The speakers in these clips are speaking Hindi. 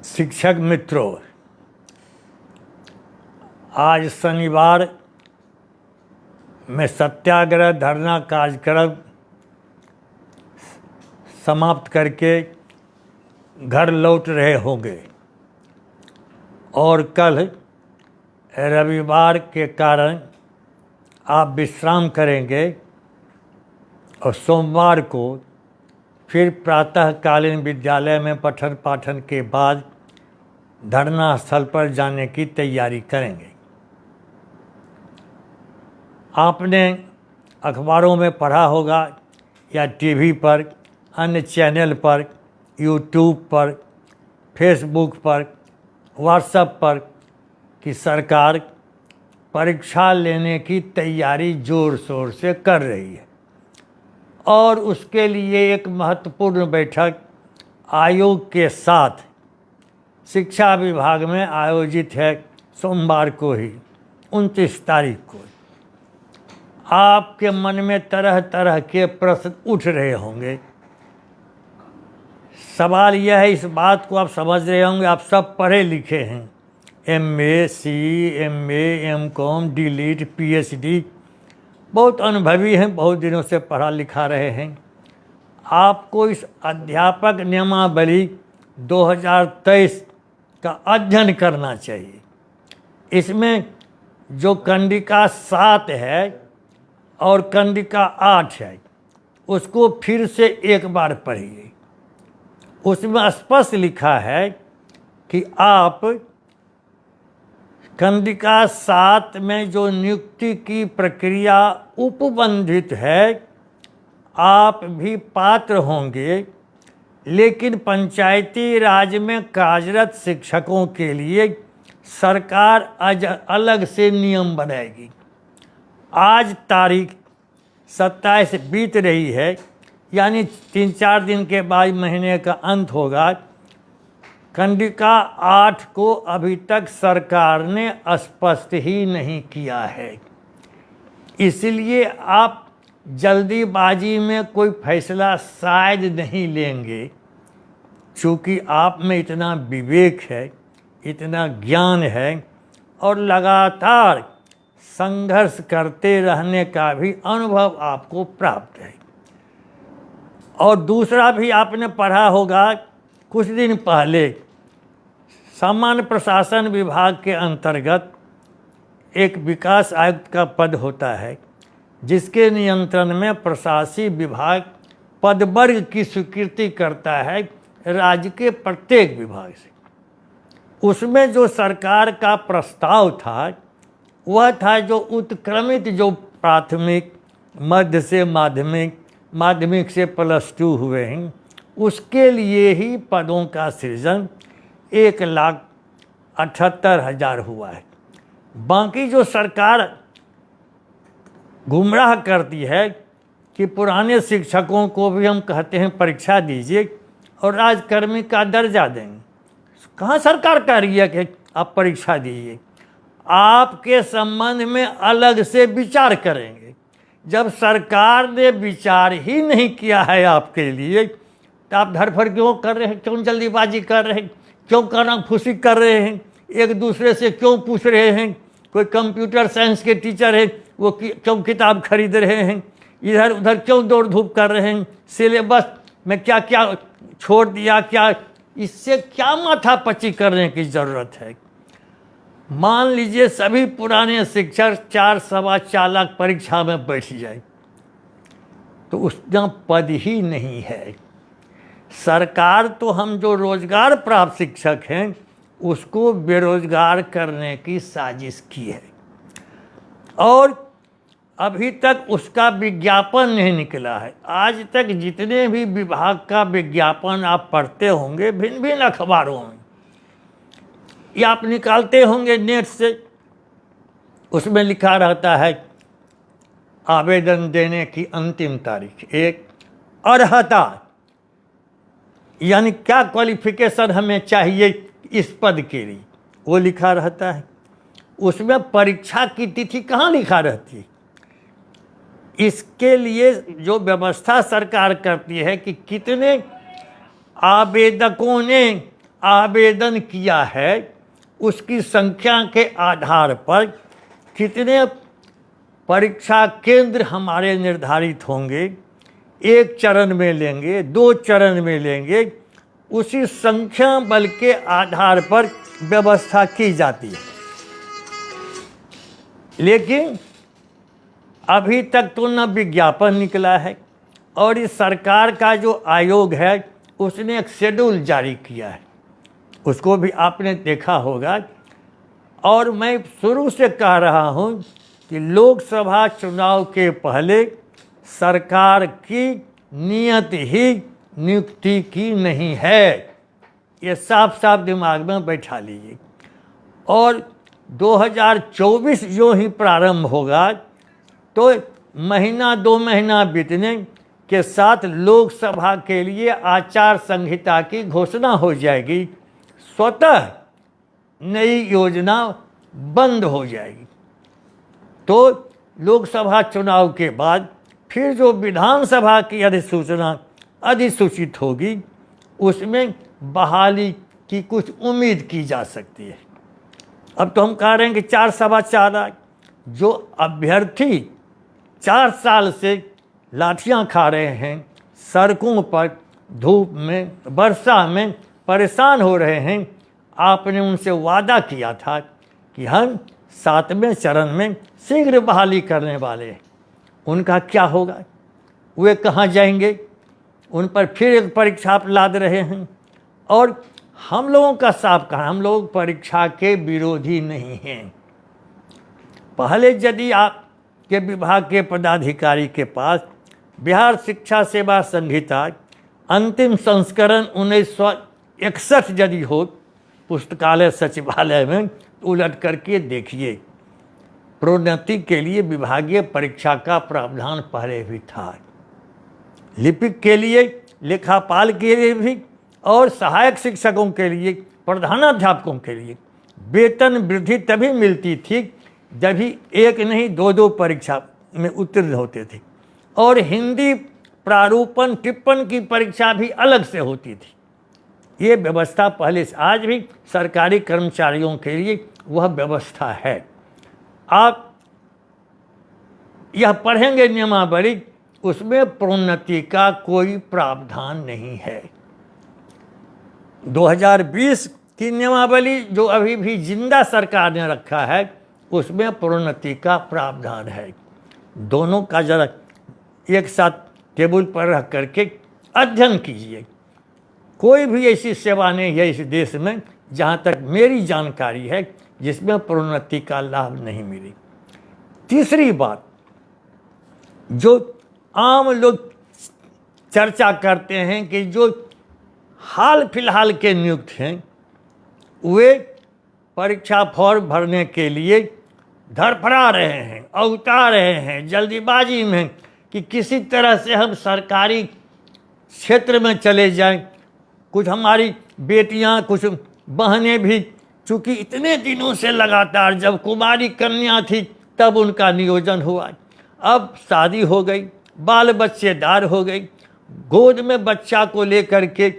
शिक्षक मित्रों, आज शनिवार में सत्याग्रह धरना कार्यक्रम समाप्त करके घर लौट रहे होंगे और कल रविवार के कारण आप विश्राम करेंगे और सोमवार को फिर प्रातःकालीन विद्यालय में पठन पाठन के बाद धरना स्थल पर जाने की तैयारी करेंगे। आपने अखबारों में पढ़ा होगा या टीवी पर, अन्य चैनल पर, यूट्यूब पर, फेसबुक पर, व्हाट्सएप पर कि सरकार परीक्षा लेने की तैयारी ज़ोर शोर से कर रही है और उसके लिए एक महत्वपूर्ण बैठक आयोग के साथ शिक्षा विभाग में आयोजित है सोमवार को ही 29 तारीख को। आपके मन में तरह तरह के प्रश्न उठ रहे होंगे। सवाल यह है, इस बात को आप समझ रहे होंगे, आप सब पढ़े लिखे हैं, MA, CE, MA, M.Com, DLED, PhD, बहुत अनुभवी हैं, बहुत दिनों से पढ़ा लिखा रहे हैं। आपको इस अध्यापक नियमावली 2023 का अध्ययन करना चाहिए। इसमें जो कंडिका 7 है और कंडिका 8 है उसको फिर से एक बार पढ़िए। उसमें स्पष्ट लिखा है कि आप कंडिका 7 में जो नियुक्ति की प्रक्रिया उपबंधित है आप भी पात्र होंगे, लेकिन पंचायती राज में कार्यरत शिक्षकों के लिए सरकार अलग से नियम बनाएगी। आज तारीख 27 बीत रही है, यानी 3-4 दिन के बाद महीने का अंत होगा। कंडिका 8 को अभी तक सरकार ने स्पष्ट ही नहीं किया है, इसलिए आप जल्दीबाजी में कोई फैसला शायद नहीं लेंगे। चूँकि आप में इतना विवेक है, इतना ज्ञान है और लगातार संघर्ष करते रहने का भी अनुभव आपको प्राप्त है। और दूसरा भी आपने पढ़ा होगा, कुछ दिन पहले सामान्य प्रशासन विभाग के अंतर्गत एक विकास आयुक्त का पद होता है जिसके नियंत्रण में प्रशासकीय विभाग पदवर्ग की स्वीकृति करता है राज्य के प्रत्येक विभाग से। उसमें जो सरकार का प्रस्ताव था वह था जो उत्क्रमित जो प्राथमिक, मध्य से माध्यमिक, माध्यमिक से +2 हुए हैं उसके लिए ही पदों का सृजन 1,78,000 हुआ है। बाकी जो सरकार गुमराह करती है कि पुराने शिक्षकों को भी हम कहते हैं परीक्षा दीजिए और राजकर्मी का दर्जा देंगे। कहाँ सरकार कह रही है कि आप परीक्षा दीजिए? आपके संबंध में अलग से विचार करेंगे। जब सरकार ने विचार ही नहीं किया है आपके लिए तो आप धड़फड़ क्यों कर रहे हैं, क्यों जल्दीबाजी कर रहे हैं, क्यों कानाफूसी कर रहे हैं, एक दूसरे से क्यों पूछ रहे हैं? कोई कंप्यूटर साइंस के टीचर है वो क्यों किताब खरीद रहे हैं, इधर उधर क्यों दौड़ धूप कर रहे हैं, सिलेबस में क्या क्या छोड़ दिया, क्या इससे क्या माथापच्ची करने की ज़रूरत है? मान लीजिए सभी पुराने शिक्षक 4-4.25 लाख परीक्षा में बैठ जाए तो उसका पद ही नहीं है। सरकार तो हम जो रोजगार प्राप्त शिक्षक हैं उसको बेरोजगार करने की साजिश की है और अभी तक उसका विज्ञापन नहीं निकला है। आज तक जितने भी विभाग का विज्ञापन आप पढ़ते होंगे भिन्न भिन्न अखबारों में या आप निकालते होंगे नेट से, उसमें लिखा रहता है आवेदन देने की अंतिम तारीख 1, अर्हता यानी क्या क्वालिफिकेशन हमें चाहिए इस पद के लिए वो लिखा रहता है। उसमें परीक्षा की तिथि कहाँ लिखा रहती है? इसके लिए जो व्यवस्था सरकार करती है कि कितने आवेदकों ने आवेदन किया है उसकी संख्या के आधार पर कितने परीक्षा केंद्र हमारे निर्धारित होंगे, एक चरण में लेंगे, 2 चरण में लेंगे, उसी संख्या बल के आधार पर व्यवस्था की जाती है। लेकिन अभी तक तो न विज्ञापन निकला है और इस सरकार का जो आयोग है उसने एक शेड्यूल जारी किया है, उसको भी आपने देखा होगा। और मैं शुरू से कह रहा हूं कि लोकसभा चुनाव के पहले सरकार की नियत ही नियुक्ति की नहीं है, ये साफ साफ दिमाग में बैठा लीजिए। और 2024 जो ही प्रारंभ होगा तो महीना 2 महीना बीतने के साथ लोकसभा के लिए आचार संहिता की घोषणा हो जाएगी, स्वतः नई योजना बंद हो जाएगी। तो लोकसभा चुनाव के बाद फिर जो विधानसभा की अधिसूचित होगी उसमें बहाली की कुछ उम्मीद की जा सकती है। अब तो हम कह रहे हैं कि 4 सवा 4 जो अभ्यर्थी 4 साल से लाठियां खा रहे हैं, सड़कों पर धूप में वर्षा में परेशान हो रहे हैं, आपने उनसे वादा किया था कि हम 7वें चरण में शीघ्र बहाली करने वाले हैं। उनका क्या होगा? वे कहाँ जाएंगे? उन पर फिर एक परीक्षा आप लाद रहे हैं। और हम लोगों का साफ कहा, हम लोग परीक्षा के विरोधी नहीं हैं। पहले यदि आपके विभाग के पदाधिकारी के पास बिहार शिक्षा सेवा संहिता अंतिम संस्करण 1961 यदि हो पुस्तकालय सचिवालय में, उलट करके देखिए, प्रोन्नति के लिए विभागीय परीक्षा का प्रावधान पहले भी था। लिपिक के लिए, लेखापाल के लिए भी और सहायक शिक्षकों के लिए, प्रधानाध्यापकों के लिए वेतन वृद्धि तभी मिलती थी जब भी 1 नहीं 2 परीक्षा में उत्तीर्ण होते थे। और हिंदी प्रारूपण टिप्पण की परीक्षा भी अलग से होती थी। ये व्यवस्था पहले से, आज भी सरकारी कर्मचारियों के लिए वह व्यवस्था है। आप यह पढ़ेंगे नियमावली, उसमें प्रोन्नति का कोई प्रावधान नहीं है। 2020 की नियमावली जो अभी भी जिंदा सरकार ने रखा है उसमें प्रोन्नति का प्रावधान है। दोनों का जरा एक साथ टेबल पर रख करके अध्ययन कीजिए। कोई भी ऐसी सेवा नहीं है इस देश में, जहाँ तक मेरी जानकारी है, जिसमें प्रोन्नति का लाभ नहीं मिली। तीसरी बात, जो आम लोग चर्चा करते हैं कि जो हाल फिलहाल के नियुक्त हैं वे परीक्षा फॉर्म भरने के लिए धड़फड़ा रहे हैं, अवता रहे हैं जल्दीबाजी में कि किसी तरह से हम सरकारी क्षेत्र में चले जाएं। कुछ हमारी बेटियां, कुछ बहनें भी, चूँकि इतने दिनों से लगातार, जब कुमारी कन्या थी तब उनका नियोजन हुआ, अब शादी हो गई, बाल बच्चेदार हो गई, गोद में बच्चा को लेकर के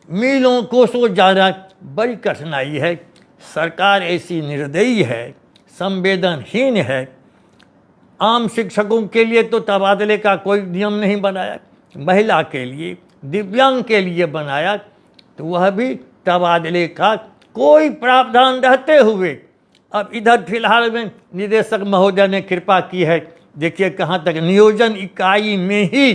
मीलों कोसों जाना बड़ी कठिनाई है। सरकार ऐसी निर्दयी है, संवेदनहीन है। आम शिक्षकों के लिए तो तबादले का कोई नियम नहीं बनाया, महिला के लिए, दिव्यांग के लिए बनाया, तो वह भी तबादले का कोई प्रावधान रहते हुए अब इधर फिलहाल में निदेशक महोदय ने कृपा की है, देखिए कहाँ तक नियोजन इकाई में ही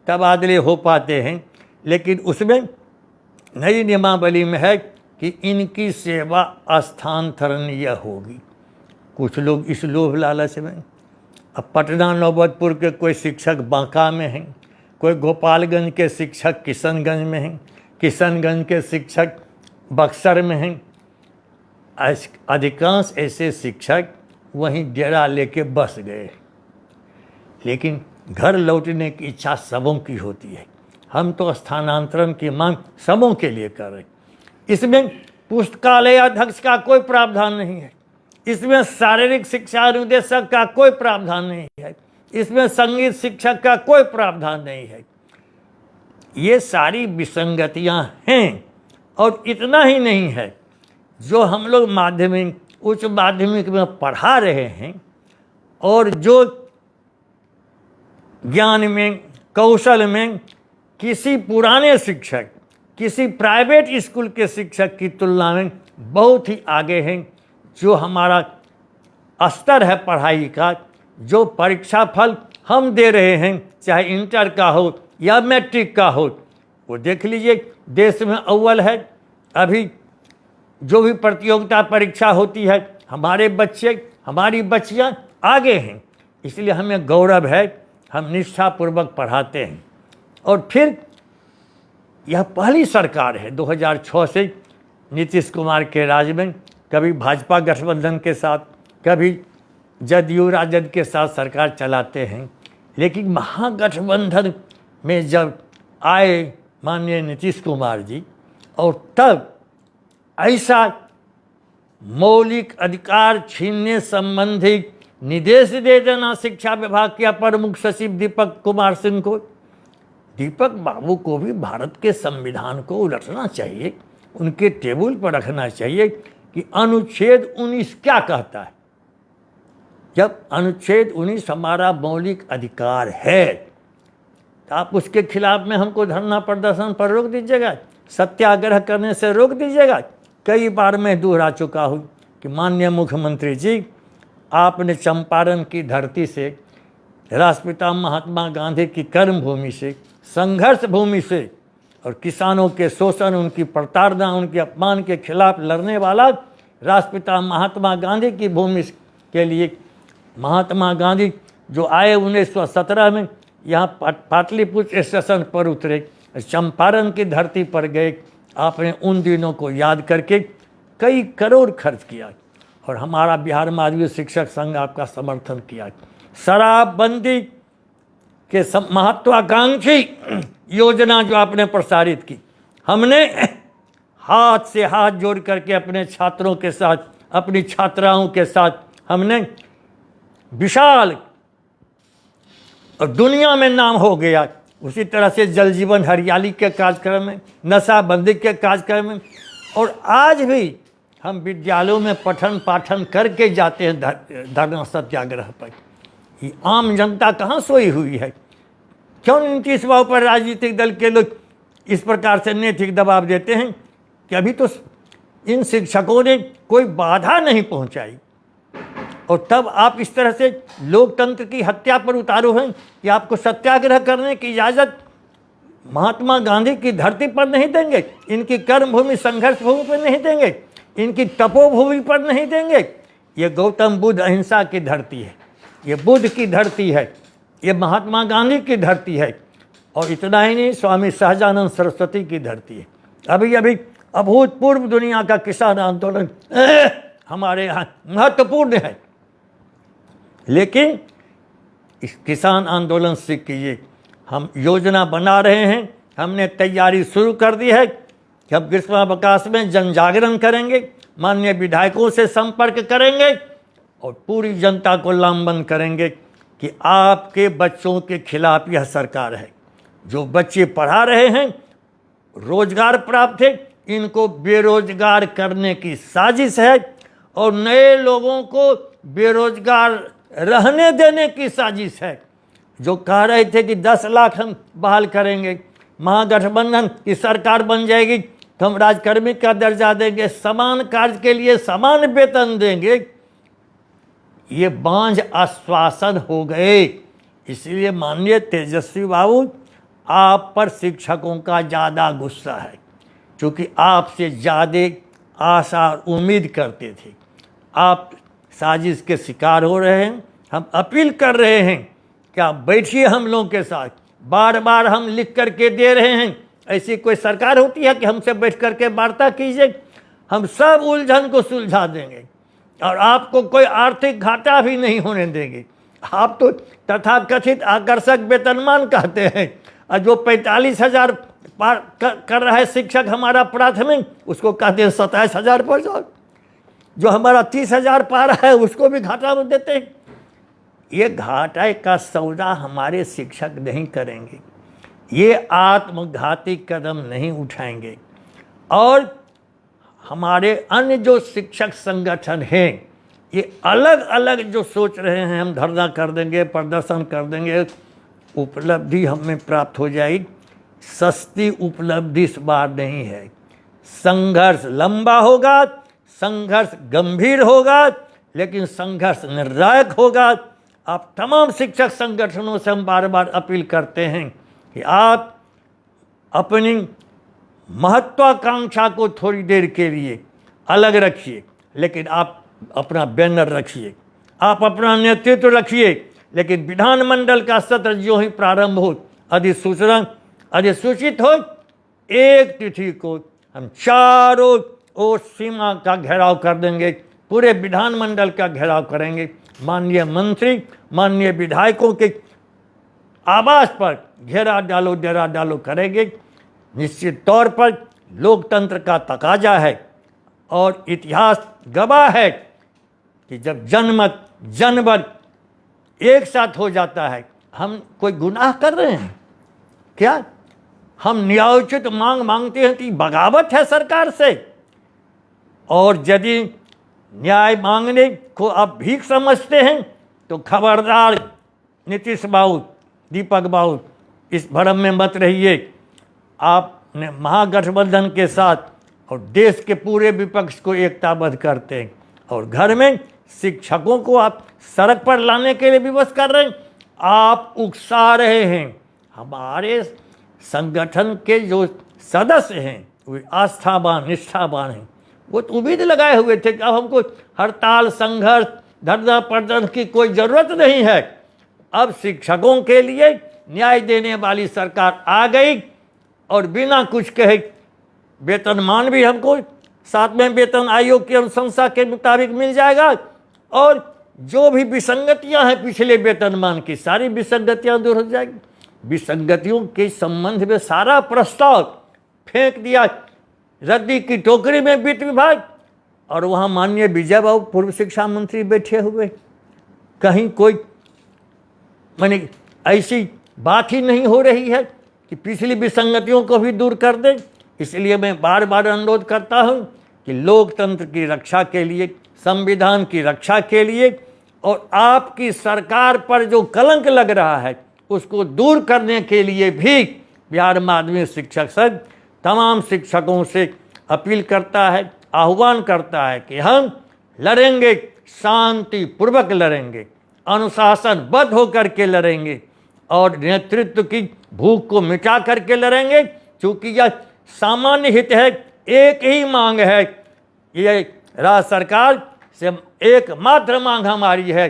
तबादले हो पाते हैं। लेकिन उसमें नई नियमावली में है कि इनकी सेवा स्थानांतरणीय होगी। कुछ लोग इस लोभ लालच में, अब पटना नौबतपुर के कोई शिक्षक बांका में हैं, कोई गोपालगंज के शिक्षक किशनगंज में हैं, किशनगंज के शिक्षक बक्सर में हैं। अधिकांश ऐसे शिक्षक वहीं डेरा लेके बस गए। लेकिन घर लौटने की इच्छा सबों की होती है। हम तो स्थानांतरण की मांग सबों के लिए कर रहे हैं। इसमें पुस्तकालय अध्यक्ष का कोई प्रावधान नहीं है, इसमें शारीरिक शिक्षा अनुदेशक का कोई प्रावधान नहीं है, इसमें संगीत शिक्षक का कोई प्रावधान नहीं है। ये सारी विसंगतियां हैं और इतना ही नहीं है, जो हम लोग माध्यमिक उच्च माध्यमिक में पढ़ा रहे हैं और जो ज्ञान में कौशल में किसी पुराने शिक्षक, किसी प्राइवेट स्कूल के शिक्षक की तुलना में बहुत ही आगे हैं। जो हमारा स्तर है पढ़ाई का, जो परीक्षा फल हम दे रहे हैं, चाहे इंटर का हो या मैट्रिक का हो, वो देख लीजिए देश में अव्वल है। अभी जो भी प्रतियोगिता परीक्षा होती है, हमारे बच्चे हमारी बच्चियां आगे हैं, इसलिए हमें गौरव है, हम निष्ठापूर्वक पढ़ाते हैं। और फिर यह पहली सरकार है 2006 से नीतीश कुमार के राज में, कभी भाजपा गठबंधन के साथ, कभी जदयू राजद के साथ सरकार चलाते हैं, लेकिन महागठबंधन में जब आए माननीय नीतीश कुमार जी, और तब ऐसा मौलिक अधिकार छीनने संबंधी निर्देश दे देना शिक्षा विभाग के अपर मुख्य सचिव दीपक कुमार सिंह को। दीपक बाबू को भी भारत के संविधान को उलटना चाहिए, उनके टेबल पर रखना चाहिए कि अनुच्छेद 19 क्या कहता है। जब अनुच्छेद 19 हमारा मौलिक अधिकार है, तो आप उसके खिलाफ में हमको धरना प्रदर्शन पर रोक दीजिएगा, सत्याग्रह करने से रोक दीजिएगा। कई बार मैं दोहरा चुका हूँ कि माननीय मुख्यमंत्री जी, आपने चंपारण की धरती से, राष्ट्रपिता महात्मा गांधी की कर्म भूमि से, संघर्ष भूमि से और किसानों के शोषण, उनकी प्रताड़ना, उनके अपमान के खिलाफ लड़ने वाला राष्ट्रपिता महात्मा गांधी की भूमि के लिए महात्मा गांधी जो आए 1917 में यहाँ पाटलिपुत्र स्टेशन पर उतरे, चंपारण की धरती पर गए। आपने उन दिनों को याद करके कई करोड़ खर्च किया और हमारा बिहार माध्यमिक शिक्षक संघ आपका समर्थन किया। शराबबंदी के महत्वाकांक्षी योजना जो आपने प्रसारित की, हमने हाथ से हाथ जोड़ करके अपने छात्रों के साथ, अपनी छात्राओं के साथ हमने विशाल और दुनिया में नाम हो गया। उसी तरह से जल जीवन हरियाली के कार्यक्रम में, नशाबंदी के कार्यक्रम में, और आज भी हम विद्यालयों में पठन पाठन करके जाते हैं धरना सत्याग्रह पर। ये आम जनता कहाँ सोई हुई है? क्यों नीतीश बाबू पर राजनीतिक दल के लोग इस प्रकार से नैतिक दबाव देते हैं कि अभी तो इन शिक्षकों ने कोई बाधा नहीं पहुंचाई, और तब आप इस तरह से लोकतंत्र की हत्या पर उतारू हैं कि आपको सत्याग्रह करने की इजाज़त महात्मा गांधी की धरती पर नहीं देंगे, इनकी कर्मभूमि संघर्ष भूमि पर नहीं देंगे, इनकी तपोभूमि पर नहीं देंगे। ये गौतम बुद्ध अहिंसा की धरती है, ये बुद्ध की धरती है, ये महात्मा गांधी की धरती है, और इतना ही नहीं, स्वामी सहजानंद सरस्वती की धरती है। अभी अभी अभूतपूर्व दुनिया का किसान आंदोलन हमारे यहाँ महत्वपूर्ण है, लेकिन इस किसान आंदोलन से कीजिए, हम योजना बना रहे हैं, हमने तैयारी शुरू कर दी है कि हम ग्रीष्मावकाश में जन जागरण करेंगे, माननीय विधायकों से संपर्क करेंगे और पूरी जनता को लामबंद करेंगे कि आपके बच्चों के खिलाफ यह सरकार है। जो बच्चे पढ़ा रहे हैं, रोजगार प्राप्त है, इनको बेरोजगार करने की साजिश है और नए लोगों को बेरोजगार रहने देने की साजिश है। जो कह रहे थे कि 10 लाख हम बहाल करेंगे, महागठबंधन की सरकार बन जाएगी तो हम राजकर्मी का दर्जा देंगे, समान कार्य के लिए समान वेतन देंगे, ये बांझ आश्वासन हो गए। इसलिए माननीय तेजस्वी बाबू, आप पर शिक्षकों का ज़्यादा गुस्सा है, क्योंकि आपसे ज़्यादा आशा और उम्मीद करते थे। आप साजिश के शिकार हो रहे हैं। हम अपील कर रहे हैं कि आप बैठिए हम लोगों के साथ, बार बार हम लिख करके दे रहे हैं। ऐसी कोई सरकार होती है कि हमसे बैठ करके वार्ता कीजिए? हम सब उलझन को सुलझा देंगे और आपको कोई आर्थिक घाटा भी नहीं होने देंगे। आप तो तथाकथित आकर्षक वेतनमान कहते हैं, और जो 45,000 पार कर रहा है शिक्षक हमारा प्राथमिक, उसको कहते हैं 27,000 पर जाओ। जो हमारा 30,000 पा रहा है उसको भी घाटा में देते हैं। ये घाटे का सौदा हमारे शिक्षक नहीं करेंगे, ये आत्मघाती कदम नहीं उठाएंगे। और हमारे अन्य जो शिक्षक संगठन हैं, ये अलग अलग जो सोच रहे हैं हम धरना कर देंगे, प्रदर्शन कर देंगे, उपलब्धि हमें प्राप्त हो जाएगी। सस्ती उपलब्धि इस बार नहीं है। संघर्ष लंबा होगा, संघर्ष गंभीर होगा, लेकिन संघर्ष निर्णायक होगा। आप तमाम शिक्षक संगठनों से हम बार बार अपील करते हैं कि आप अपनी महत्वाकांक्षा को थोड़ी देर के लिए अलग रखिए, लेकिन आप अपना बैनर रखिए, आप अपना नेतृत्व रखिए। लेकिन विधानमंडल का सत्र जो ही प्रारंभ हो, अधिसूचित हो, 1 तिथि को हम चारों ओर सीमा का घेराव कर देंगे, पूरे विधानमंडल का घेराव करेंगे। माननीय मंत्री, माननीय विधायकों के आवास पर घेरा डालो, डेरा डालो करेंगे। निश्चित तौर पर लोकतंत्र का तकाजा है और इतिहास गवाह है कि जब जनमत जनबल एक साथ हो जाता है। हम कोई गुनाह कर रहे हैं क्या? हम न्यायोचित मांग मांगते हैं कि बगावत है सरकार से। और यदि न्याय मांगने को आप भीख समझते हैं तो खबरदार नीतीश बाबू, दीपक बाबू, इस भ्रम में मत रहिए। आपने महागठबंधन के साथ और देश के पूरे विपक्ष को एकताबद्ध करते हैं, और घर में शिक्षकों को आप सड़क पर लाने के लिए विवश कर रहे हैं। आप उकसा रहे हैं। हमारे संगठन के जो सदस्य हैं वे आस्थावान, निष्ठावान हैं। वो तो उम्मीद लगाए हुए थे कि अब हमको हड़ताल, संघर्ष, धरना प्रदर्शन की कोई ज़रूरत नहीं है। अब शिक्षकों के लिए न्याय देने वाली सरकार आ गई और बिना कुछ कहे वेतनमान भी हमको 7वें वेतन आयोग की अनुशंसा के मुताबिक मिल जाएगा। और जो भी विसंगतियां हैं पिछले वेतनमान की, सारी विसंगतियां दूर हो जाएगी। विसंगतियों के संबंध में सारा प्रस्ताव फेंक दिया रद्दी की टोकरी में वित्त विभाग, और वहाँ माननीय विजय बाबू पूर्व शिक्षा मंत्री बैठे हुए। कहीं कोई माने ऐसी बात ही नहीं हो रही है कि पिछली विसंगतियों को भी दूर कर दें। इसलिए मैं बार बार अनुरोध करता हूँ कि लोकतंत्र की रक्षा के लिए, संविधान की रक्षा के लिए और आपकी सरकार पर जो कलंक लग रहा है उसको दूर करने के लिए भी बिहार माध्यमिक शिक्षक संघ तमाम शिक्षकों से अपील करता है, आह्वान करता है कि हम लड़ेंगे, शांतिपूर्वक लड़ेंगे, अनुशासनबद्ध होकर के लड़ेंगे और नेतृत्व की भूख को मिटा करके लड़ेंगे। क्योंकि यह सामान्य हित है। एक ही मांग है, ये राज्य सरकार से एकमात्र मांग हमारी है,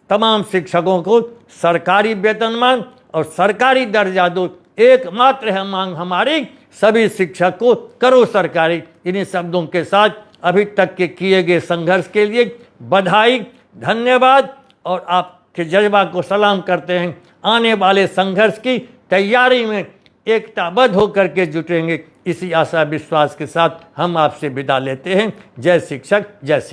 तमाम शिक्षकों को सरकारी वेतनमान और सरकारी दर्जा दो। एकमात्र है मांग हमारी, सभी शिक्षक को करो सरकारी। इन्हीं शब्दों के साथ अभी तक के किए गए संघर्ष के लिए बधाई, धन्यवाद और आपके जज्बा को सलाम करते हैं। आने वाले संघर्ष की तैयारी में एकताबद्ध होकर के जुटेंगे। इसी आशा विश्वास के साथ हम आपसे विदा लेते हैं। जय शिक्षक, जय शिक्षक।